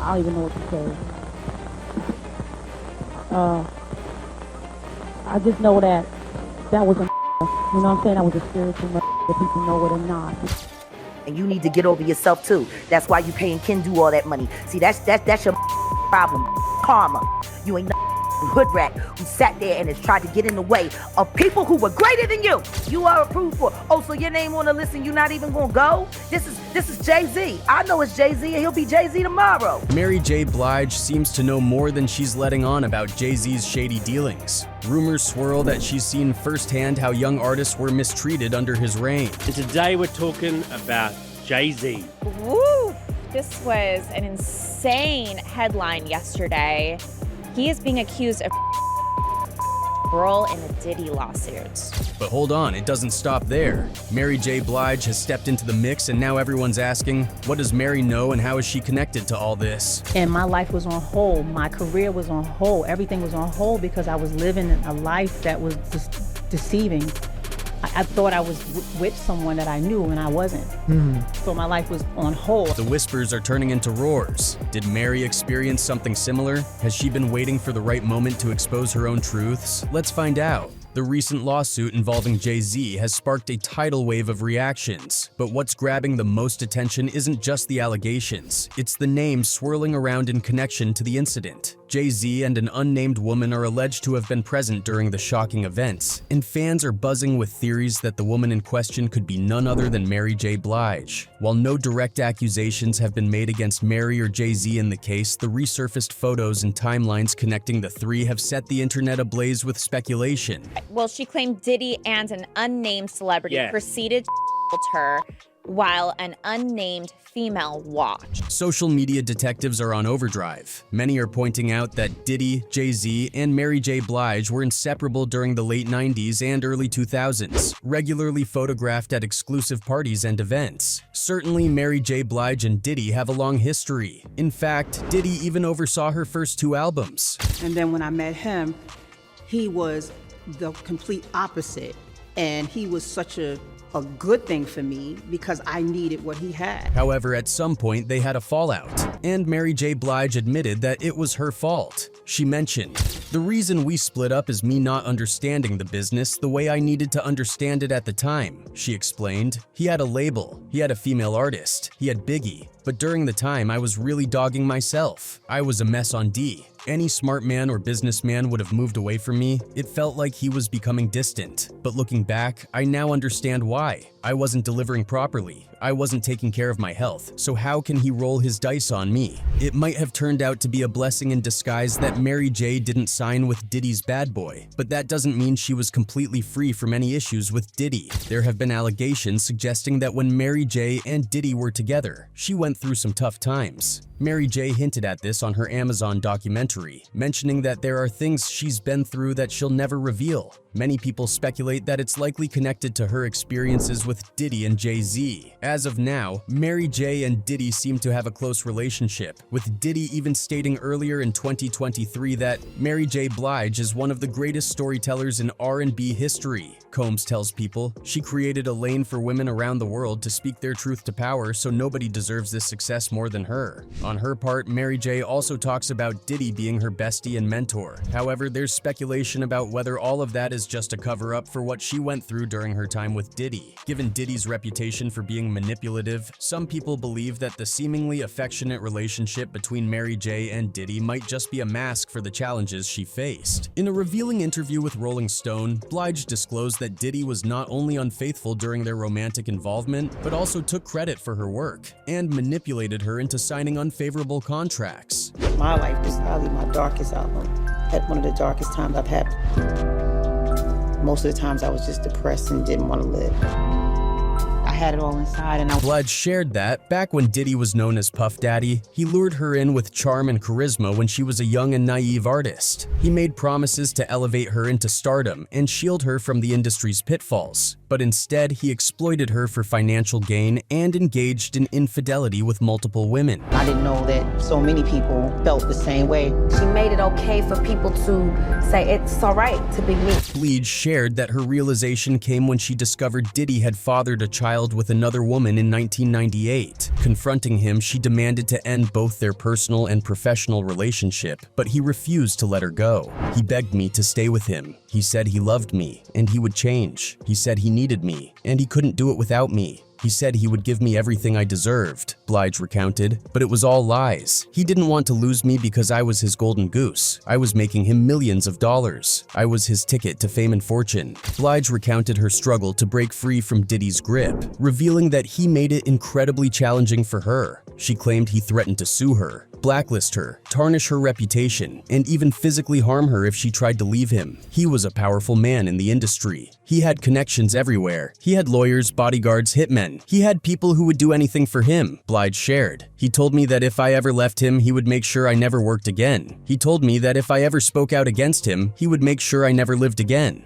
I don't even know what to say. I just know that was a you know what I'm saying? That was a spiritual that people know it or not. And you need to get over yourself too. That's why you paying Kendu all that money. See, that's your problem. Karma. You ain't no hood rat who sat there and has tried to get in the way of people who were greater than you. You are approved for. Oh, so your name on the list and you're not even gonna go? This is Jay-Z. I know it's Jay-Z and he'll be Jay-Z tomorrow. Mary J. Blige seems to know more than she's letting on about Jay-Z's shady dealings. Rumors swirl that she's seen firsthand how young artists were mistreated under his reign. And today we're talking about Jay-Z. Woo! This was an insane headline yesterday. He is being accused of girl in a Diddy lawsuit. But hold on, it doesn't stop there. Mary J. Blige has stepped into the mix and now everyone's asking, what does Mary know and how is she connected to all this? And my life was on hold. My career was on hold. Everything was on hold because I was living a life that was just deceiving. I thought I was with someone that I knew and I wasn't. So my life was on hold. The whispers are turning into roars. Did Mary experience something similar? Has she been waiting for the right moment to expose her own truths? Let's find out. The recent lawsuit involving Jay-Z has sparked a tidal wave of reactions. But what's grabbing the most attention isn't just the allegations. It's the names swirling around in connection to the incident. Jay-Z and an unnamed woman are alleged to have been present during the shocking events, and fans are buzzing with theories that the woman in question could be none other than Mary J. Blige. While no direct accusations have been made against Mary or Jay-Z in the case, the resurfaced photos and timelines connecting the three have set the internet ablaze with speculation. Well, she claimed Diddy and an unnamed celebrity Yes. proceeded to her while an unnamed female watched. Social media detectives are on overdrive. Many are pointing out that Diddy, Jay-Z, and Mary J. Blige were inseparable during the late 90s and early 2000s, regularly photographed at exclusive parties and events. Certainly, Mary J. Blige and Diddy have a long history. In fact, Diddy even oversaw her first 2 albums. And then when I met him, he was the complete opposite. And he was such a good thing for me because I needed what he had. However, at some point they had a fallout, and Mary J. Blige admitted that it was her fault. She mentioned, "The reason we split up is me not understanding the business the way I needed to understand it at the time," she explained. "He had a label, he had a female artist, he had Biggie, but during the time I was really dogging myself. I was a mess on D. Any smart man or businessman would have moved away from me. It felt like he was becoming distant. But looking back, I now understand why. I wasn't delivering properly. I wasn't taking care of my health. So how can he roll his dice on me? It might have turned out to be a blessing in disguise that Mary J. didn't sign with Diddy's Bad Boy. But that doesn't mean she was completely free from any issues with Diddy. There have been allegations suggesting that when Mary J. and Diddy were together, she went through some tough times. Mary J. hinted at this on her Amazon documentary, mentioning that there are things she's been through that she'll never reveal. Many people speculate that it's likely connected to her experiences with Diddy and Jay-Z. As of now, Mary J. and Diddy seem to have a close relationship, with Diddy even stating earlier in 2023 that Mary J. Blige is one of the greatest storytellers in R&B history. Combs tells people, "She created a lane for women around the world to speak their truth to power, so nobody deserves this success more than her." On her part, Mary J. also talks about Diddy being her bestie and mentor. However, there's speculation about whether all of that is just a cover-up for what she went through during her time with Diddy. Given Diddy's reputation for being manipulative, some people believe that the seemingly affectionate relationship between Mary J. and Diddy might just be a mask for the challenges she faced. In a revealing interview with Rolling Stone, Blige disclosed that Diddy was not only unfaithful during their romantic involvement, but also took credit for her work and manipulated her into signing unfavorable contracts. My life was probably my darkest album. At one of the darkest times I've had. Most of the times I was just depressed and didn't want to live. I had it all inside and Blige shared that, back when Diddy was known as Puff Daddy, he lured her in with charm and charisma when she was a young and naive artist. He made promises to elevate her into stardom and shield her from the industry's pitfalls. But but instead he exploited her for financial gain and engaged in infidelity with multiple women. I didn't know that so many people felt the same way. She made it okay for people to say it's all right to be me. Blige shared that her realization came when she discovered Diddy had fathered a child with another woman in 1998. Confronting him, she demanded to end both their personal and professional relationship, but he refused to let her go. He begged me to stay with him. He said he loved me, and he would change. He said he needed me, and he couldn't do it without me. He said he would give me everything I deserved, Blige recounted, but it was all lies. He didn't want to lose me because I was his golden goose. I was making him millions of dollars. I was his ticket to fame and fortune. Blige recounted her struggle to break free from Diddy's grip, revealing that he made it incredibly challenging for her. She claimed he threatened to sue her, blacklist her, tarnish her reputation, and even physically harm her if she tried to leave him. He was a powerful man in the industry. He had connections everywhere. He had lawyers, bodyguards, hitmen. He had people who would do anything for him, Blige shared. He told me that if I ever left him, he would make sure I never worked again. He told me that if I ever spoke out against him, he would make sure I never lived again.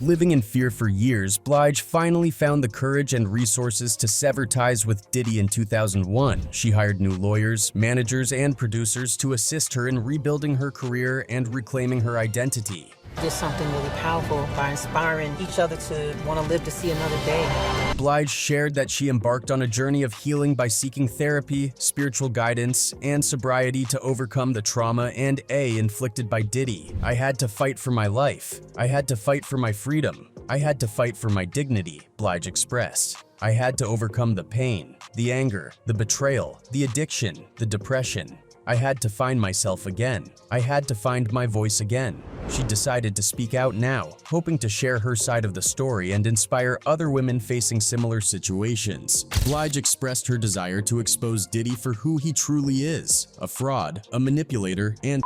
Living in fear for years, Blige finally found the courage and resources to sever ties with Diddy in 2001. She hired new lawyers, managers, and producers to assist her in rebuilding her career and reclaiming her identity. Did something really powerful by inspiring each other to want to live to see another day. Blige shared that she embarked on a journey of healing by seeking therapy, spiritual guidance, and sobriety to overcome the trauma and inflicted by Diddy. I had to fight for my life. I had to fight for my freedom. I had to fight for my dignity, Blige expressed. I had to overcome the pain, the anger, the betrayal, the addiction, the depression. I had to find myself again. I had to find my voice again. She decided to speak out now, hoping to share her side of the story and inspire other women facing similar situations. Blige expressed her desire to expose Diddy for who he truly is, a fraud, a manipulator, and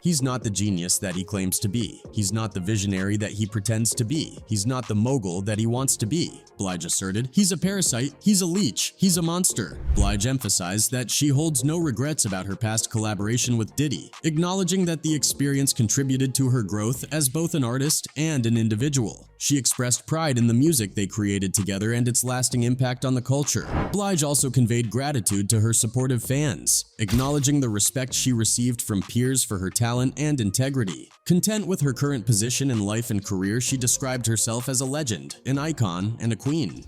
he's not the genius that he claims to be. He's not the visionary that he pretends to be. He's not the mogul that he wants to be, Blige asserted. He's a parasite, he's a leech, he's a monster. Blige emphasized that she holds no regrets about her past collaboration with Diddy, acknowledging that the experience contributed to her growth as both an artist and an individual. She expressed pride in the music they created together and its lasting impact on the culture. Blige also conveyed gratitude to her supportive fans, acknowledging the respect she received from peers for her talent and integrity. Content with her current position in life and career, she described herself as a legend, an icon, and a queen.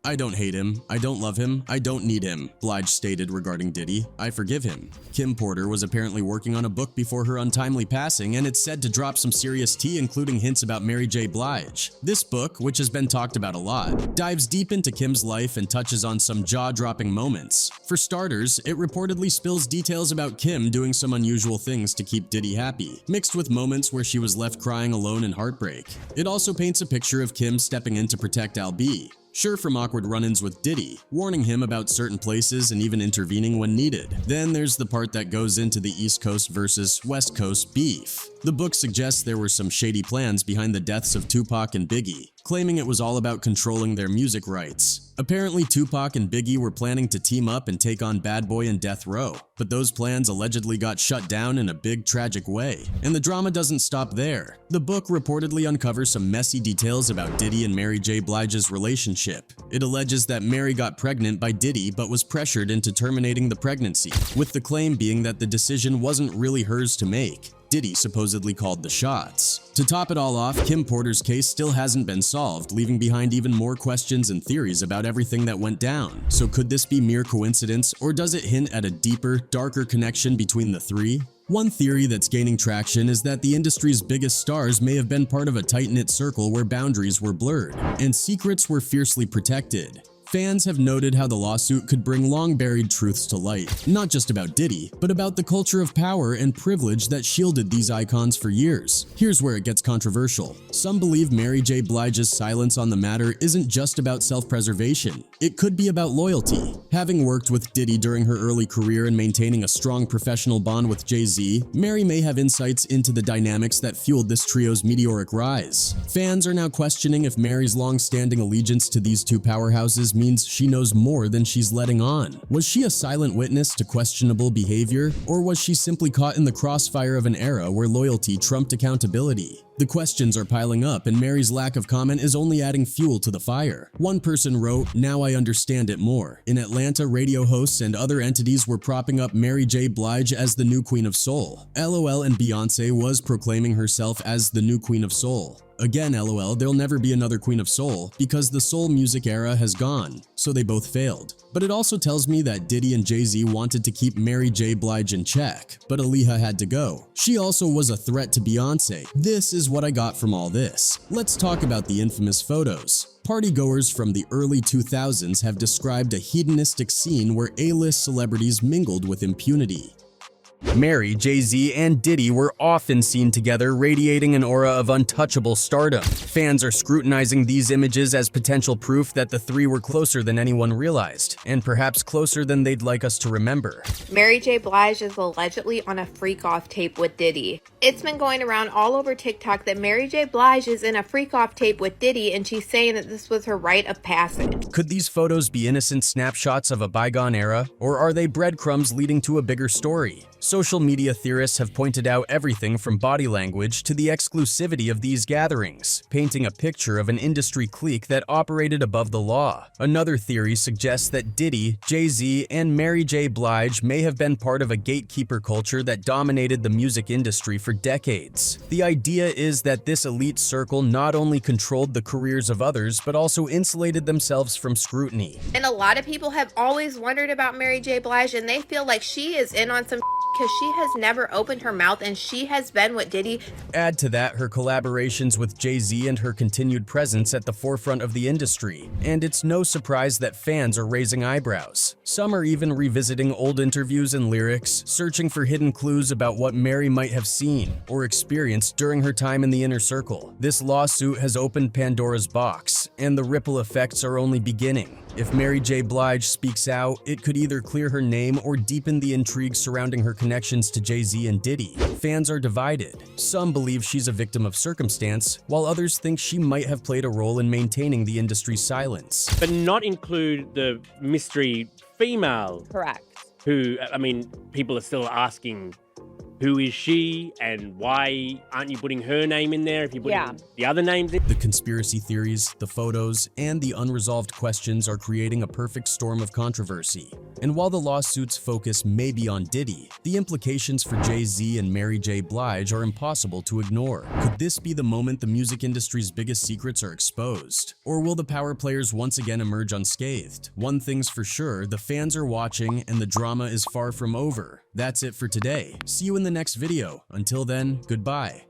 I don't hate him, I don't love him, I don't need him, Blige stated regarding Diddy. I forgive him. Kim Porter was apparently working on a book before her untimely passing, and it's said to drop some serious tea, including hints about Mary J. Blige. This book, which has been talked about a lot, dives deep into Kim's life and touches on some jaw-dropping moments. For starters, it reportedly spills details about Kim doing some unusual things to keep Diddy happy, mixed with moments where she was left crying alone in heartbreak. It also paints a picture of Kim stepping in to protect Al-B, sure from awkward run-ins with Diddy, warning him about certain places and even intervening when needed. Then there's the part that goes into the East Coast versus West Coast beef. The book suggests there were some shady plans behind the deaths of Tupac and Biggie, claiming it was all about controlling their music rights. Apparently, Tupac and Biggie were planning to team up and take on Bad Boy and Death Row, but those plans allegedly got shut down in a big tragic way. And the drama doesn't stop there. The book reportedly uncovers some messy details about Diddy and Mary J. Blige's relationship. It alleges that Mary got pregnant by Diddy but was pressured into terminating the pregnancy, with the claim being that the decision wasn't really hers to make. Diddy supposedly called the shots. To top it all off, Kim Porter's case still hasn't been solved, leaving behind even more questions and theories about everything that went down. So could this be mere coincidence, or does it hint at a deeper, darker connection between the three? One theory that's gaining traction is that the industry's biggest stars may have been part of a tight-knit circle where boundaries were blurred, and secrets were fiercely protected. Fans have noted how the lawsuit could bring long-buried truths to light, not just about Diddy, but about the culture of power and privilege that shielded these icons for years. Here's where it gets controversial. Some believe Mary J. Blige's silence on the matter isn't just about self-preservation. It could be about loyalty. Having worked with Diddy during her early career and maintaining a strong professional bond with Jay-Z, Mary may have insights into the dynamics that fueled this trio's meteoric rise. Fans are now questioning if Mary's long-standing allegiance to these two powerhouses means she knows more than she's letting on. Was she a silent witness to questionable behavior, or was she simply caught in the crossfire of an era where loyalty trumped accountability? The questions are piling up, and Mary's lack of comment is only adding fuel to the fire. One person wrote, "Now I understand it more." In Atlanta, radio hosts and other entities were propping up Mary J. Blige as the new Queen of Soul. LOL, and Beyoncé was proclaiming herself as the new Queen of Soul. Again, LOL, there'll never be another Queen of Soul because the soul music era has gone, so they both failed. But it also tells me that Diddy and Jay-Z wanted to keep Mary J. Blige in check, but Aaliyah had to go. She also was a threat to Beyoncé. This is what I got from all this. Let's talk about the infamous photos. Partygoers from the early 2000s have described a hedonistic scene where A-list celebrities mingled with impunity. Mary, Jay-Z, and Diddy were often seen together, radiating an aura of untouchable stardom. Fans are scrutinizing these images as potential proof that the three were closer than anyone realized, and perhaps closer than they'd like us to remember. Mary J. Blige is allegedly on a freak-off tape with Diddy. It's been going around all over TikTok that Mary J. Blige is in a freak-off tape with Diddy, and she's saying that this was her rite of passage. Could these photos be innocent snapshots of a bygone era, or are they breadcrumbs leading to a bigger story? Social media theorists have pointed out everything from body language to the exclusivity of these gatherings, painting a picture of an industry clique that operated above the law. Another theory suggests that Diddy, Jay-Z, and Mary J. Blige may have been part of a gatekeeper culture that dominated the music industry for decades. The idea is that this elite circle not only controlled the careers of others, but also insulated themselves from scrutiny. And a lot of people have always wondered about Mary J. Blige, and they feel like she is in on some because she has never opened her mouth and she has been with Diddy. Add to that her collaborations with Jay-Z and her continued presence at the forefront of the industry, and it's no surprise that fans are raising eyebrows. Some are even revisiting old interviews and lyrics, searching for hidden clues about what Mary might have seen or experienced during her time in the inner circle. This lawsuit has opened Pandora's box, and the ripple effects are only beginning. If Mary J. Blige speaks out, it could either clear her name or deepen the intrigue surrounding her connections to Jay-Z and Diddy. Fans are divided. Some believe she's a victim of circumstance, while others think she might have played a role in maintaining the industry's silence. But not include the mystery female. Correct. Who, I mean, people are still asking, who is she and why aren't you putting her name in there if you're putting the other names in? The conspiracy theories, the photos, and the unresolved questions are creating a perfect storm of controversy. And while the lawsuit's focus may be on Diddy, the implications for Jay-Z and Mary J. Blige are impossible to ignore. Could this be the moment the music industry's biggest secrets are exposed? Or will the power players once again emerge unscathed? One thing's for sure, the fans are watching and the drama is far from over. That's it for today. See you in the next video. Until then, goodbye.